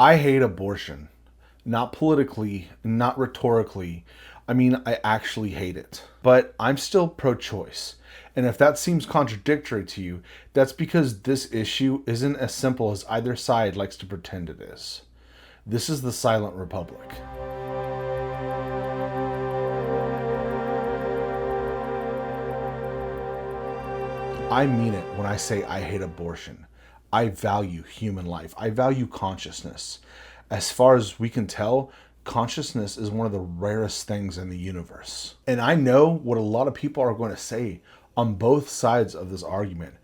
I hate abortion. Not politically, not rhetorically. I mean, I actually hate it. But I'm still pro choice. And if that seems contradictory to you, that's because this issue isn't as simple as either side likes to pretend it is. This is the Silent Republic. I mean it when I say I hate abortion. I value human life. I value consciousness. As far as we can tell, consciousness is one of the rarest things in the universe. And I know what a lot of people are going to say on both sides of this argument.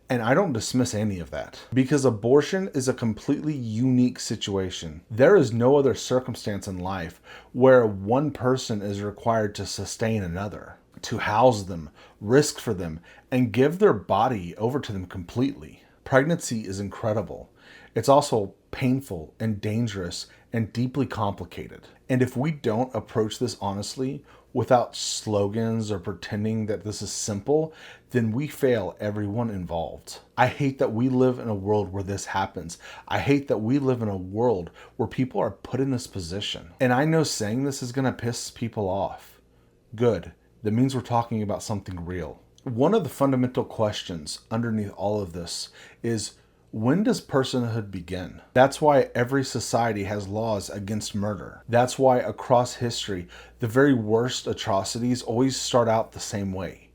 And I don't dismiss any of that because abortion is a completely unique situation. There is no other circumstance in life where one person is required to sustain another, to house them, risk for them, and give their body over to them completely. Pregnancy is incredible. It's also painful and dangerous and deeply complicated. And if we don't approach this honestly, without slogans or pretending that this is simple, then we fail everyone involved. I hate that we live in a world where this happens. I hate that we live in a world where people are put in this position. And I know saying this is going to piss people off. Good. That means we're talking about something real. One of the fundamental questions underneath all of this is, when does personhood begin? That's why every society has laws against murder. That's why across history, the very worst atrocities always start out the same way,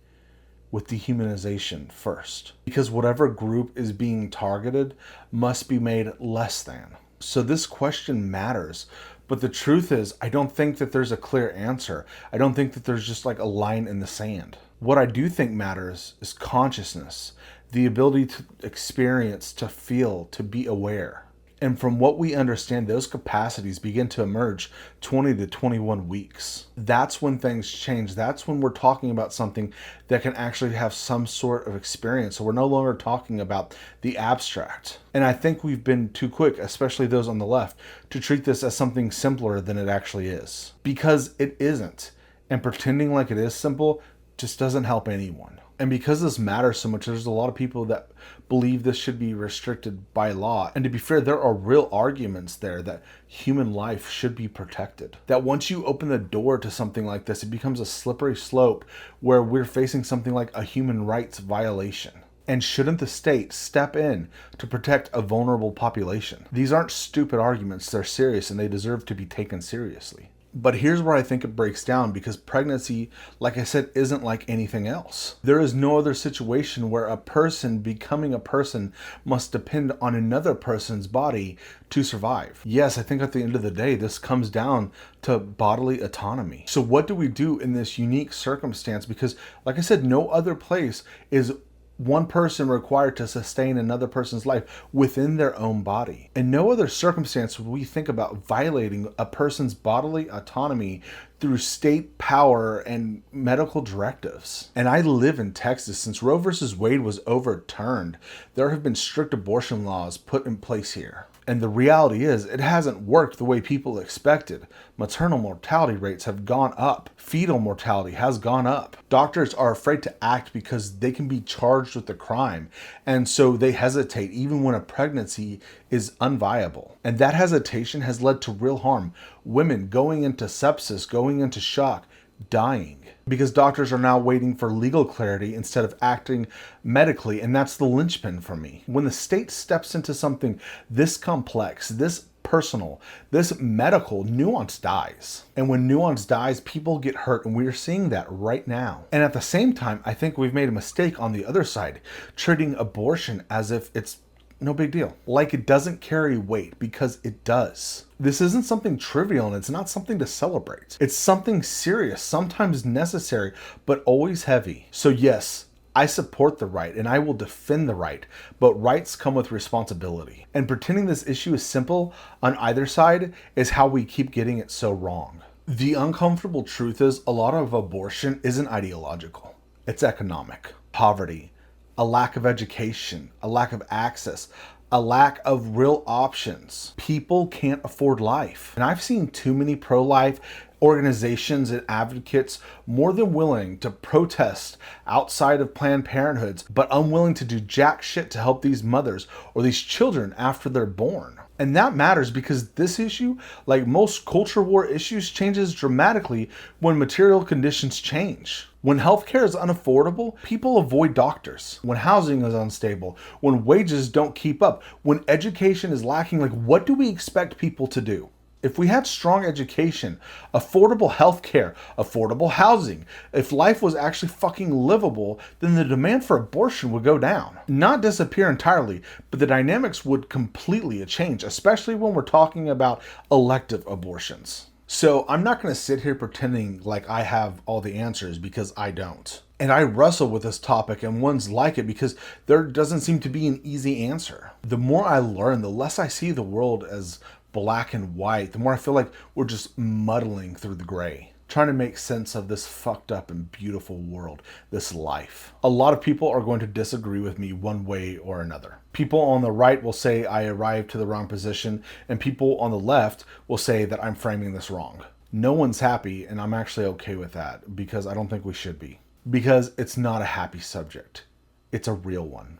with dehumanization first. Because whatever group is being targeted must be made less than. So this question matters. But the truth is, I don't think that there's a clear answer. I don't think that there's just like a line in the sand. What I do think matters is consciousness, the ability to experience, to feel, to be aware. And from what we understand, those capacities begin to emerge 20 to 21 weeks. That's when things change. That's when we're talking about something that can actually have some sort of experience. So we're no longer talking about the abstract. And I think we've been too quick, especially those on the left, to treat this as something simpler than it actually is. Because it isn't. And pretending like it is simple just doesn't help anyone. And because this matters so much, there's a lot of people that believe this should be restricted by law. And to be fair, there are real arguments there that human life should be protected. That once you open the door to something like this, it becomes a slippery slope where we're facing something like a human rights violation. And shouldn't the state step in to protect a vulnerable population? These aren't stupid arguments, they're serious and they deserve to be taken seriously. But here's where I think it breaks down, because pregnancy, like I said, isn't like anything else. There is no other situation where a person becoming a person must depend on another person's body to survive. Yes, I think at the end of the day, this comes down to bodily autonomy. So what do we do in this unique circumstance? Because like I said, no other place is one person required to sustain another person's life within their own body. In no other circumstance would we think about violating a person's bodily autonomy through state power and medical directives. And I live in Texas. Since Roe versus Wade was overturned, there have been strict abortion laws put in place here. And the reality is, it hasn't worked the way people expected. Maternal mortality rates have gone up. Fetal mortality has gone up. Doctors are afraid to act because they can be charged with a crime. And so they hesitate even when a pregnancy is unviable. And that hesitation has led to real harm. Women going into sepsis, going into shock, dying. Because doctors are now waiting for legal clarity instead of acting medically, and that's the linchpin for me. When the state steps into something this complex, this personal, this medical, nuance dies. And when nuance dies, people get hurt, and we're seeing that right now. And at the same time, I think we've made a mistake on the other side, treating abortion as if it's no big deal. Like it doesn't carry weight, because it does. This isn't something trivial, and it's not something to celebrate. It's something serious, sometimes necessary, but always heavy. So yes, I support the right and I will defend the right, but rights come with responsibility. And pretending this issue is simple on either side is how we keep getting it so wrong. The uncomfortable truth is, a lot of abortion isn't ideological. It's economic. Poverty, a lack of education, a lack of access, a lack of real options. People can't afford life. And I've seen too many pro-life organizations and advocates more than willing to protest outside of Planned Parenthoods, but unwilling to do jack shit to help these mothers or these children after they're born. And that matters because this issue, like most culture war issues, changes dramatically when material conditions change. When healthcare is unaffordable, people avoid doctors. When housing is unstable, when wages don't keep up, when education is lacking, like what do we expect people to do? If we had strong education, affordable healthcare, affordable housing, if life was actually fucking livable, then the demand for abortion would go down. Not disappear entirely, but the dynamics would completely change, especially when we're talking about elective abortions. So I'm not going to sit here pretending like I have all the answers because I don't. And I wrestle with this topic and ones like it because there doesn't seem to be an easy answer. The more I learn, the less I see the world as black and white, the more I feel like we're just muddling through the gray, trying to make sense of this fucked up and beautiful world, this life. A lot of people are going to disagree with me one way or another. People on the right will say I arrived to the wrong position, and people on the left will say that I'm framing this wrong. No one's happy, and I'm actually okay with that because I don't think we should be. Because it's not a happy subject. It's a real one.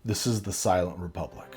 This is the Silent Republic.